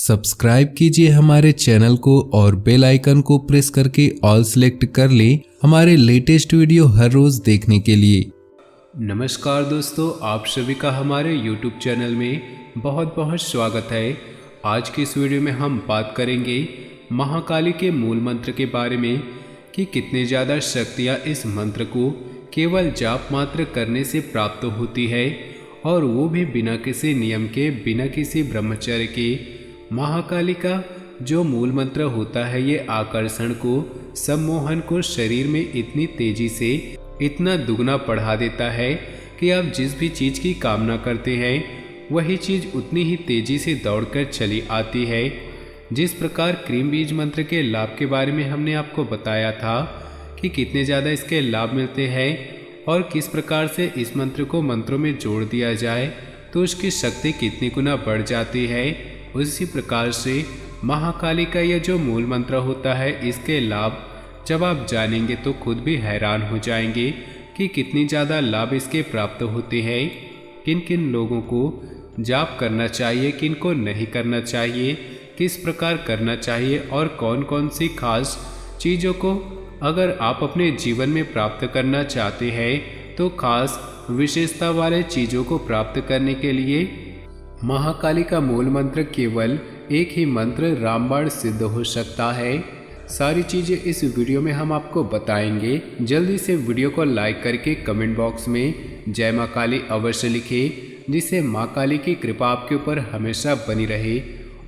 Subscribe कीजिए हमारे channel को और बेल आइकन को प्रेस करके ऑल सेलेक्ट कर लें हमारे लेटेस्ट वीडियो हर रोज देखने के लिए। नमस्कार दोस्तों, आप सभी का हमारे YouTube चैनल में बहुत बहुत स्वागत है। आज की इस वीडियो में हम बात करेंगे महाकाली के मूल मंत्र के बारे में कि कितनी ज़्यादा शक्तियाँ इस मंत्र को केवल जाप मात्र करने से प्राप्त होती है, और वो भी बिना किसी नियम के, बिना किसी ब्रह्मचर्य के। महाकाली का जो मूल मंत्र होता है ये आकर्षण को, सम्मोहन को शरीर में इतनी तेजी से, इतना दुगना बढ़ा देता है कि आप जिस भी चीज़ की कामना करते हैं वही चीज़ उतनी ही तेजी से दौड़कर चली आती है। जिस प्रकार क्रीम बीज मंत्र के लाभ के बारे में हमने आपको बताया था कि कितने ज़्यादा इसके लाभ मिलते हैं और किस प्रकार से इस मंत्र को मंत्रों में जोड़ दिया जाए तो उसकी शक्ति कितनी गुना बढ़ जाती है, उसी प्रकार से महाकाली का यह जो मूल मंत्र होता है इसके लाभ जब आप जानेंगे तो खुद भी हैरान हो जाएंगे कि कितनी ज़्यादा लाभ इसके प्राप्त होते हैं। किन किन लोगों को जाप करना चाहिए, किन को नहीं करना चाहिए, किस प्रकार करना चाहिए और कौन कौन सी खास चीज़ों को अगर आप अपने जीवन में प्राप्त करना चाहते हैं तो खास विशेषता वाले चीज़ों को प्राप्त करने के लिए महाकाली का मूल मंत्र केवल एक ही मंत्र रामबाण सिद्ध हो सकता है। सारी चीज़ें इस वीडियो में हम आपको बताएंगे। जल्दी से वीडियो को लाइक करके कमेंट बॉक्स में जय माँ काली अवश्य लिखें, जिससे माँ काली की कृपा आपके ऊपर हमेशा बनी रहे।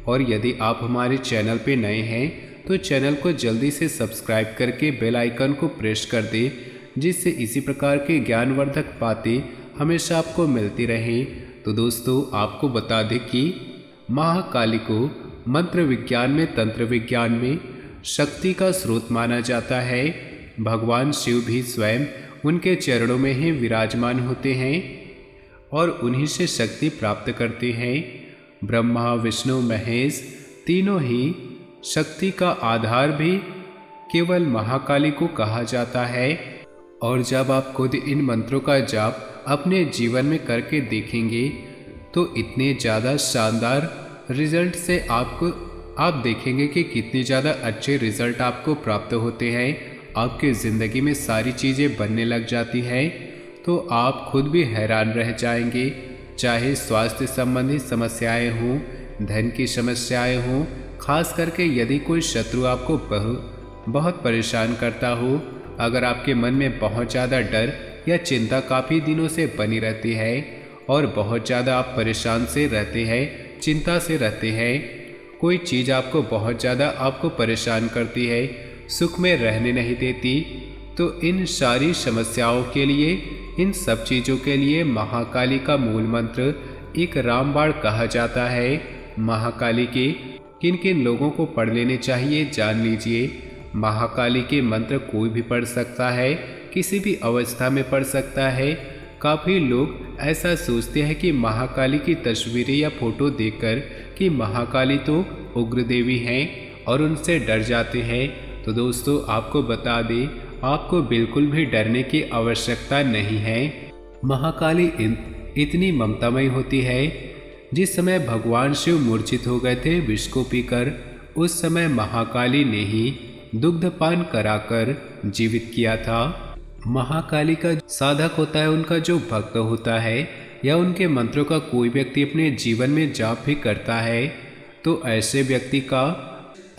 और यदि आप हमारे चैनल पे नए हैं तो चैनल को जल्दी से सब्सक्राइब करके बेल आइकन को प्रेस कर दें, जिससे इसी प्रकार के ज्ञानवर्धक बातें हमेशा आपको मिलती रहें। तो दोस्तों, आपको बता दें कि महाकाली को मंत्र विज्ञान में, तंत्र विज्ञान में शक्ति का स्रोत माना जाता है। भगवान शिव भी स्वयं उनके चरणों में ही विराजमान होते हैं और उन्हीं से शक्ति प्राप्त करते हैं। ब्रह्मा, विष्णु, महेश तीनों ही शक्ति का आधार भी केवल महाकाली को कहा जाता है। और जब आप खुद इन मंत्रों का जाप अपने जीवन में करके देखेंगे तो इतने ज़्यादा शानदार रिजल्ट से आप देखेंगे कि कितने ज़्यादा अच्छे रिजल्ट आपको प्राप्त होते हैं। आपकी ज़िंदगी में सारी चीज़ें बनने लग जाती हैं तो आप खुद भी हैरान रह जाएंगे। चाहे स्वास्थ्य संबंधी समस्याएं हों, धन की समस्याएं हों, खास करके यदि कोई शत्रु आपको बहुत परेशान करता हो, अगर आपके मन में बहुत ज़्यादा डर या चिंता काफ़ी दिनों से बनी रहती है और बहुत ज़्यादा आप परेशान से रहते हैं, चिंता से रहते हैं, कोई चीज़ आपको बहुत ज़्यादा आपको परेशान करती है, सुख में रहने नहीं देती, तो इन सारी समस्याओं के लिए, इन सब चीज़ों के लिए महाकाली का मूल मंत्र एक रामबाण कहा जाता है। महाकाली के किन किन लोगों को पढ़ लेने चाहिए जान लीजिए। महाकाली के मंत्र कोई भी पढ़ सकता है, किसी भी अवस्था में पढ़ सकता है। काफ़ी लोग ऐसा सोचते हैं कि महाकाली की तस्वीरें या फोटो देखकर कि महाकाली तो उग्र देवी हैं और उनसे डर जाते हैं। तो दोस्तों, आपको बता दें, आपको बिल्कुल भी डरने की आवश्यकता नहीं है। महाकाली इतनी ममतामयी होती है। जिस समय भगवान शिव मूर्छित हो गए थे विष को पीकर, उस समय महाकाली ने ही दुग्धपान कराकर जीवित किया था। महाकाली का साधक होता है, उनका जो भक्त होता है या उनके मंत्रों का कोई व्यक्ति अपने जीवन में जाप भी करता है तो ऐसे व्यक्ति का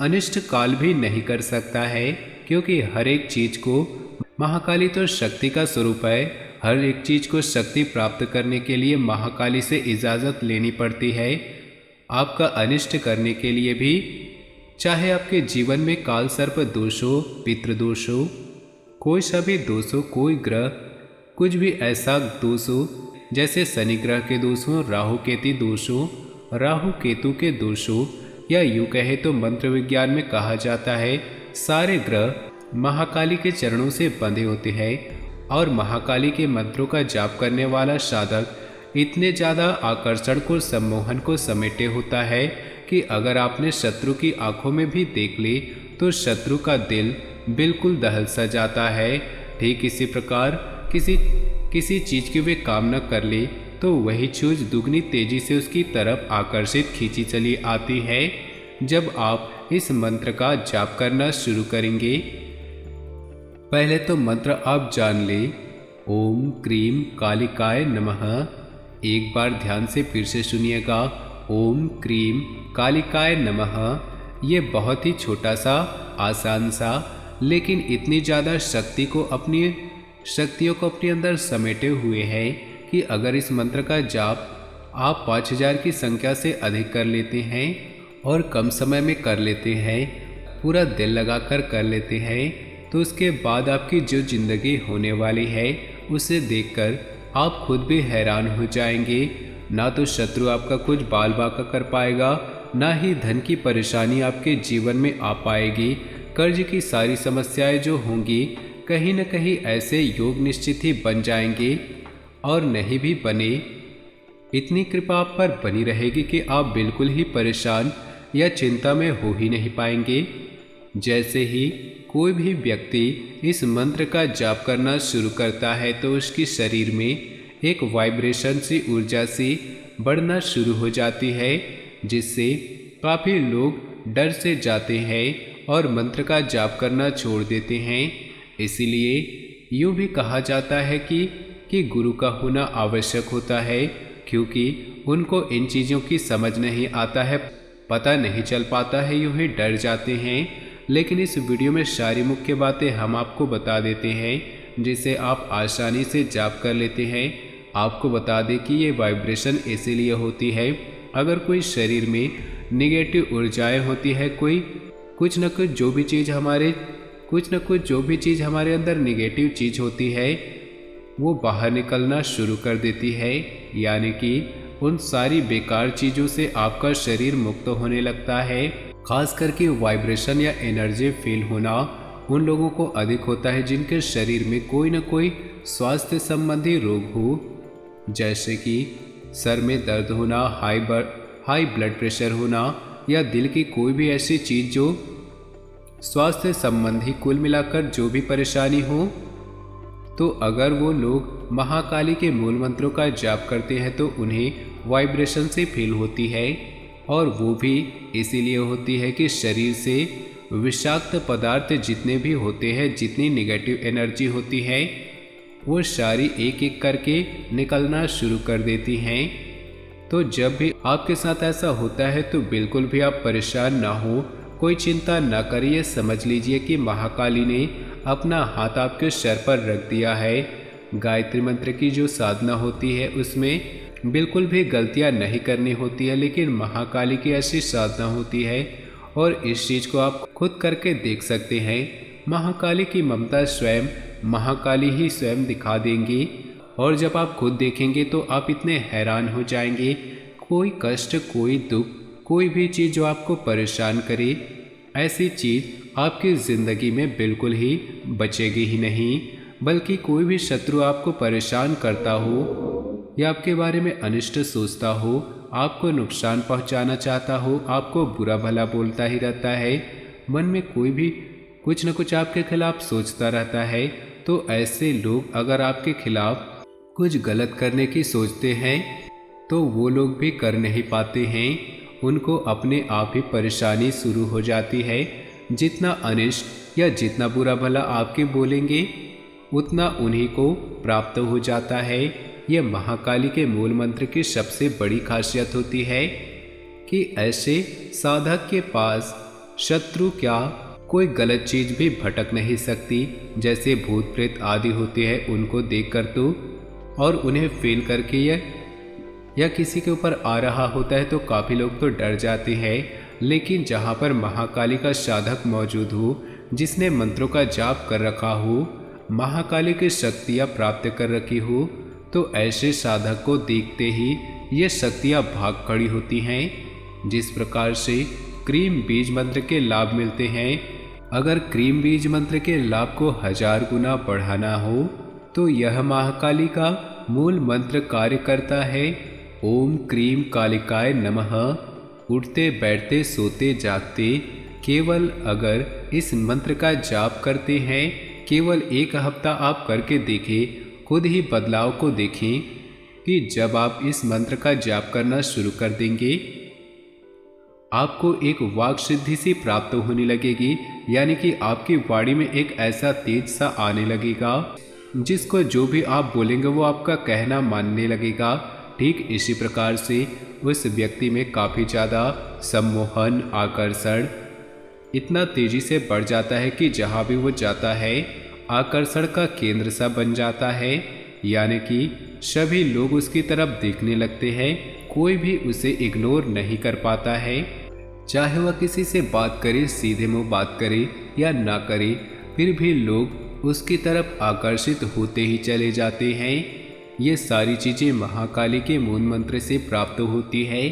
अनिष्ट काल भी नहीं कर सकता है, क्योंकि हर एक चीज को, महाकाली तो शक्ति का स्वरूप है, हर एक चीज को शक्ति प्राप्त करने के लिए महाकाली से इजाज़त लेनी पड़ती है। आपका अनिष्ट करने के लिए भी, चाहे आपके जीवन में काल सर्प दोष हो, पितृदोष हो, कोई सा भी दोष हो, कोई ग्रह कुछ भी ऐसा दोष हो, जैसे शनि ग्रह के दोष हो, राहु केतु दोष हो, राहु केतु के दोष हो, या यूँ कहे तो मंत्र विज्ञान में कहा जाता है सारे ग्रह महाकाली के चरणों से बंधे होते हैं। और महाकाली के मंत्रों का जाप करने वाला साधक इतने ज़्यादा आकर्षण को, सम्मोहन को समेटे होता है कि अगर आपने शत्रु की आंखों में भी देख ली तो शत्रु का दिल बिल्कुल दहल सा जाता है। ठीक इसी प्रकार किसी चीज़ की वे कामना कर ले तो वही चीज दुगनी तेजी से उसकी तरफ आकर्षित खींची चली आती है। जब आप इस मंत्र का जाप करना शुरू करेंगे, पहले तो मंत्र आप जान ले, ओम क्रीम कालिकाय नमः। एक बार ध्यान से फिर से सुनिएगा, ओम क्रीम कालिकाय नमः। ये बहुत ही छोटा सा, आसान सा, लेकिन इतनी ज़्यादा शक्तियों को अपने अंदर समेटे हुए है कि अगर इस मंत्र का जाप आप 5000 की संख्या से अधिक कर लेते हैं और कम समय में कर लेते हैं, पूरा दिल लगाकर कर लेते हैं, तो उसके बाद आपकी जो ज़िंदगी होने वाली है उसे देखकर आप खुद भी हैरान हो जाएंगे। ना तो शत्रु आपका कुछ बाल बाका कर पाएगा, ना ही धन की परेशानी आपके जीवन में आ पाएगी। कर्ज की सारी समस्याएं जो होंगी कहीं न कहीं ऐसे योग निश्चित ही बन जाएंगे, और नहीं भी बने, इतनी कृपा आप पर बनी रहेगी कि आप बिल्कुल ही परेशान या चिंता में हो ही नहीं पाएंगे। जैसे ही कोई भी व्यक्ति इस मंत्र का जाप करना शुरू करता है तो उसके शरीर में एक वाइब्रेशन सी ऊर्जा सी बढ़ना शुरू हो जाती है, जिससे काफ़ी लोग डर से जाते हैं और मंत्र का जाप करना छोड़ देते हैं। इसीलिए यूँ भी कहा जाता है कि गुरु का होना आवश्यक होता है, क्योंकि उनको इन चीज़ों की समझ नहीं आता है, पता नहीं चल पाता है, यूँ ही डर जाते हैं। लेकिन इस वीडियो में सारी मुख्य बातें हम आपको बता देते हैं, जिसे आप आसानी से जाप कर लेते हैं। आपको बता दें कि ये वाइब्रेशन इसीलिए होती है, अगर कोई शरीर में निगेटिव ऊर्जाएं होती है, कुछ न कुछ जो भी चीज़ हमारे अंदर निगेटिव चीज़ होती है वो बाहर निकलना शुरू कर देती है। यानी कि उन सारी बेकार चीज़ों से आपका शरीर मुक्त होने लगता है। खास करके वाइब्रेशन या एनर्जी फील होना उन लोगों को अधिक होता है जिनके शरीर में कोई न कोई स्वास्थ्य संबंधी रोग हो, जैसे कि सर में दर्द होना, हाई ब्लड प्रेशर होना, या दिल की कोई भी ऐसी चीज़ जो स्वास्थ्य संबंधी कुल मिलाकर जो भी परेशानी हो। तो अगर वो लोग महाकाली के मूल मंत्रों का जाप करते हैं तो उन्हें वाइब्रेशन से फील होती है, और वो भी इसीलिए होती है कि शरीर से विषाक्त पदार्थ जितने भी होते हैं, जितनी निगेटिव एनर्जी होती है, वो सारी एक एक करके निकलना शुरू कर देती हैं। तो जब भी आपके साथ ऐसा होता है तो बिल्कुल भी आप परेशान ना हो, कोई चिंता ना करिए। समझ लीजिए कि महाकाली ने अपना हाथ आपके सर पर रख दिया है। गायत्री मंत्र की जो साधना होती है उसमें बिल्कुल भी गलतियां नहीं करनी होती है, लेकिन महाकाली की ऐसी साधना होती है, और इस चीज़ को आप खुद करके देख सकते हैं। महाकाली की ममता स्वयं महाकाली ही स्वयं दिखा देंगी, और जब आप खुद देखेंगे तो आप इतने हैरान हो जाएंगे। कोई कष्ट, कोई दुख, कोई भी चीज़ जो आपको परेशान करे, ऐसी चीज़ आपकी ज़िंदगी में बिल्कुल ही बचेगी ही नहीं। बल्कि कोई भी शत्रु आपको परेशान करता हो या आपके बारे में अनिष्ट सोचता हो, आपको नुकसान पहुंचाना चाहता हो, आपको बुरा भला बोलता ही रहता है, मन में कोई भी कुछ न कुछ आपके खिलाफ सोचता रहता है, तो ऐसे लोग अगर आपके खिलाफ कुछ गलत करने की सोचते हैं तो वो लोग भी कर नहीं पाते हैं। उनको अपने आप ही परेशानी शुरू हो जाती है। जितना अनिष्ट या जितना बुरा भला आपके बोलेंगे उतना उन्हीं को प्राप्त हो जाता है। यह महाकाली के मूल मंत्र की सबसे बड़ी खासियत होती है कि ऐसे साधक के पास शत्रु क्या, कोई गलत चीज भी भटक नहीं सकती। जैसे भूत प्रेत आदि होते हैं, उनको देखकर तो और उन्हें फील करके या किसी के ऊपर आ रहा होता है तो काफ़ी लोग तो डर जाते हैं। लेकिन जहाँ पर महाकाली का साधक मौजूद हो, जिसने मंत्रों का जाप कर रखा हो, महाकाली की शक्तियाँ प्राप्त कर रखी हो, तो ऐसे साधक को देखते ही ये शक्तियाँ भाग खड़ी होती हैं। जिस प्रकार से क्रीम बीज मंत्र के लाभ मिलते हैं, अगर क्रीम बीज मंत्र के लाभ को 1000 गुना बढ़ाना हो तो यह महाकाली का मूल मंत्र कार्य करता है। ओम क्रीम कालिकाय नमः। उठते बैठते सोते जागते केवल अगर इस मंत्र का जाप करते हैं, केवल 1 हफ्ता आप करके देखें, खुद ही बदलाव को देखें। कि जब आप इस मंत्र का जाप करना शुरू कर देंगे आपको एक वाक सिद्धि सी प्राप्त होने लगेगी, यानी कि आपकी वाणी में एक ऐसा तेज सा आने लगेगा जिसको जो भी आप बोलेंगे वो आपका कहना मानने लगेगा। ठीक इसी प्रकार से उस व्यक्ति में काफ़ी ज़्यादा सम्मोहन, आकर्षण इतना तेजी से बढ़ जाता है कि जहाँ भी वो जाता है आकर्षण का केंद्र सा बन जाता है, यानी कि सभी लोग उसकी तरफ देखने लगते हैं, कोई भी उसे इग्नोर नहीं कर पाता है। चाहे वह किसी से बात करे, सीधे मुंह बात करे या ना करे, फिर भी लोग उसकी तरफ आकर्षित होते ही चले जाते हैं। ये सारी चीज़ें महाकाली के मूल मंत्र से प्राप्त होती है।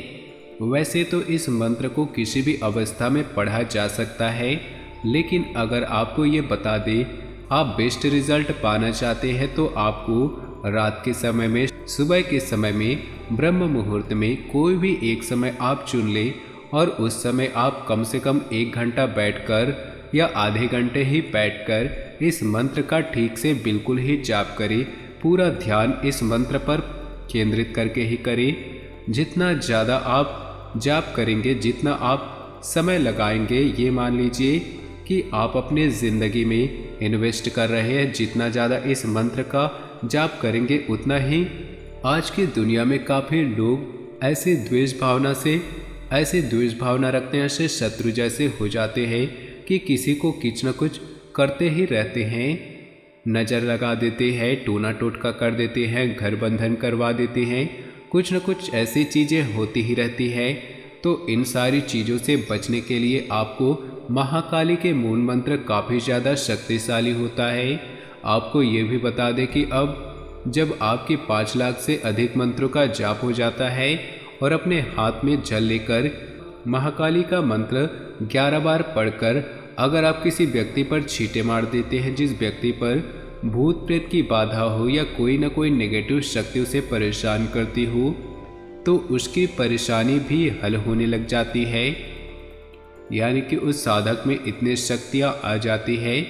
वैसे तो इस मंत्र को किसी भी अवस्था में पढ़ा जा सकता है, लेकिन अगर आपको ये बता दे आप बेस्ट रिजल्ट पाना चाहते हैं तो आपको रात के समय में, सुबह के समय में, ब्रह्म मुहूर्त में कोई भी एक समय आप चुन लें और उस समय आप कम से कम 1 घंटा बैठकर या आधे घंटे ही बैठकर इस मंत्र का ठीक से बिल्कुल ही जाप करें। पूरा ध्यान इस मंत्र पर केंद्रित करके ही करें। जितना ज़्यादा आप जाप करेंगे, जितना आप समय लगाएंगे, ये मान लीजिए कि आप अपने ज़िंदगी में इन्वेस्ट कर रहे हैं। जितना ज़्यादा इस मंत्र का जाप करेंगे उतना ही आज की दुनिया में काफ़ी लोग ऐसे द्वेष भावना रखते हैं, ऐसे शत्रु जैसे हो जाते हैं कि किसी को कुछ न कुछ करते ही रहते हैं, नज़र लगा देते हैं, टोना टोटका कर देते हैं, घर बंधन करवा देते हैं, कुछ न कुछ ऐसी चीज़ें होती ही रहती हैं। तो इन सारी चीज़ों से बचने के लिए आपको महाकाली के मूल मंत्र काफ़ी ज़्यादा शक्तिशाली होता है। आपको ये भी बता दें कि अब जब आपके 5 लाख से अधिक मंत्रों का जाप हो जाता है और अपने हाथ में जल लेकर महाकाली का मंत्र 11 बार पढ़कर अगर आप किसी व्यक्ति पर छींटे मार देते हैं, जिस व्यक्ति पर भूत प्रेत की बाधा हो या कोई ना कोई नेगेटिव शक्ति उसे परेशान करती हो, तो उसकी परेशानी भी हल होने लग जाती है। यानी कि उस साधक में इतनी शक्तियाँ आ जाती है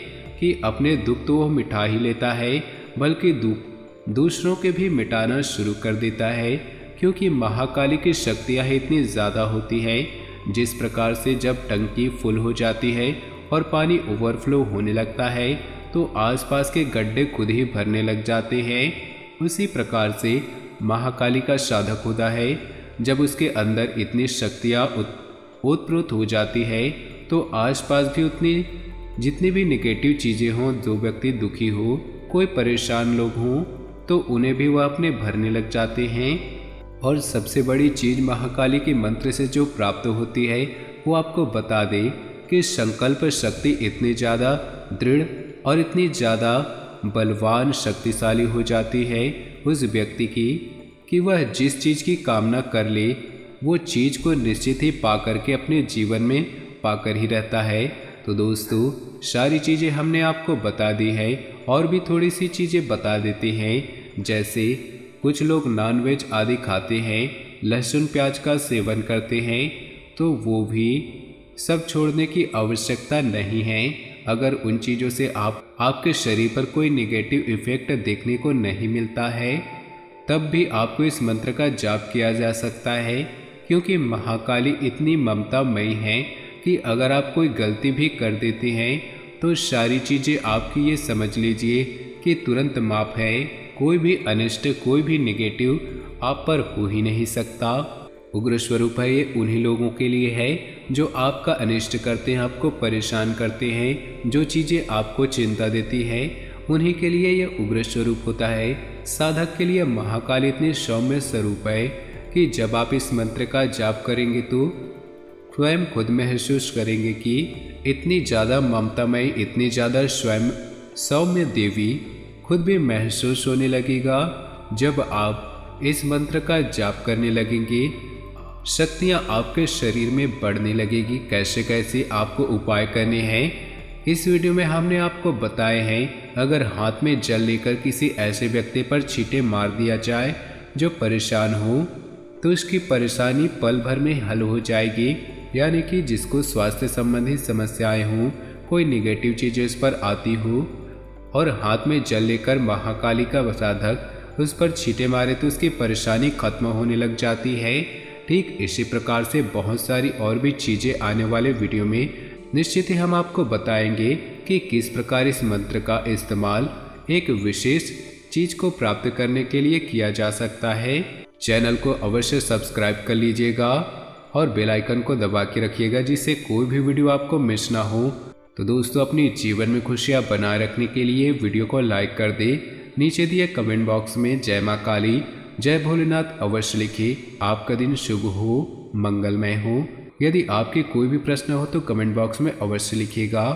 कि अपने दुख तो वो मिटा ही लेता है, बल्कि दूसरों के भी मिटाना शुरू कर देता है, क्योंकि महाकाली की शक्तियाँ इतनी ज़्यादा होती है। जिस प्रकार से जब टंकी फुल हो जाती है और पानी ओवरफ्लो होने लगता है तो आसपास के गड्ढे खुद ही भरने लग जाते हैं, उसी प्रकार से महाकाली का साधक होता है। जब उसके अंदर इतनी शक्तियाँ ओतप्रोत हो जाती है तो आसपास भी उतनी जितनी भी नेगेटिव चीज़ें हों, जो व्यक्ति दुखी हो, कोई परेशान लोग हों, तो उन्हें भी वह अपने भरने लग जाते हैं। और सबसे बड़ी चीज़ महाकाली के मंत्र से जो प्राप्त होती है वो आपको बता दे कि संकल्प शक्ति इतनी ज़्यादा दृढ़ और इतनी ज़्यादा बलवान, शक्तिशाली हो जाती है उस व्यक्ति की कि वह जिस चीज़ की कामना कर ले वो चीज़ को निश्चित ही पा करके अपने जीवन में पाकर ही रहता है। तो दोस्तों, सारी चीज़ें हमने आपको बता दी है और भी थोड़ी सी चीज़ें बता देते हैं। जैसे कुछ लोग नॉनवेज आदि खाते हैं, लहसुन प्याज का सेवन करते हैं, तो वो भी सब छोड़ने की आवश्यकता नहीं है। अगर उन चीज़ों से आपके शरीर पर कोई नेगेटिव इफ़ेक्ट देखने को नहीं मिलता है, तब भी आपको इस मंत्र का जाप किया जा सकता है, क्योंकि महाकाली इतनी ममतामयी है कि अगर आप कोई गलती भी कर देते हैं तो सारी चीज़ें आपकी ये समझ लीजिए कि तुरंत माफ़ है। कोई भी अनिष्ट, कोई भी नेगेटिव आप पर हो ही नहीं सकता। उग्र स्वरूप है ये उन्हीं लोगों के लिए है जो आपका अनिष्ट करते हैं, आपको परेशान करते हैं, जो चीज़ें आपको चिंता देती है उन्हीं के लिए यह उग्र स्वरूप होता है। साधक के लिए महाकाल इतनी सौम्य स्वरूप है कि जब आप इस मंत्र का जाप करेंगे तो स्वयं खुद महसूस करेंगे कि इतनी ज़्यादा ममतामयी, इतनी ज़्यादा स्वयं सौम्य देवी खुद भी महसूस होने लगेगा। जब आप इस मंत्र का जाप करने लगेंगे, शक्तियाँ आपके शरीर में बढ़ने लगेगी। कैसे कैसे आपको उपाय करने हैं इस वीडियो में हमने आपको बताए हैं। अगर हाथ में जल लेकर किसी ऐसे व्यक्ति पर छींटे मार दिया जाए जो परेशान हो, तो उसकी परेशानी पल भर में हल हो जाएगी। यानी कि जिसको स्वास्थ्य संबंधी समस्याएं हों, कोई निगेटिव चीज़ें इस पर आती हो, और हाथ में जल लेकर महाकाली का साधक उस पर छींटे मारे तो उसकी परेशानी खत्म होने लग जाती है। ठीक इसी प्रकार से बहुत सारी और भी चीज़ें आने वाले वीडियो में निश्चित ही हम आपको बताएंगे कि किस प्रकार इस मंत्र का इस्तेमाल एक विशेष चीज को प्राप्त करने के लिए किया जा सकता है। चैनल को अवश्य सब्सक्राइब कर लीजिएगा और बेल आइकन को दबा के रखिएगा जिससे कोई भी वीडियो आपको मिस ना हो। तो दोस्तों, अपनी जीवन में खुशियां बनाए रखने के लिए वीडियो को लाइक कर दे। नीचे दिए कमेंट बॉक्स में जय माँ काली, जय भोलेनाथ अवश्य लिखिए। आपका दिन शुभ हो, मंगलमय हो। यदि आपके कोई भी प्रश्न हो तो कमेंट बॉक्स में अवश्य लिखिएगा।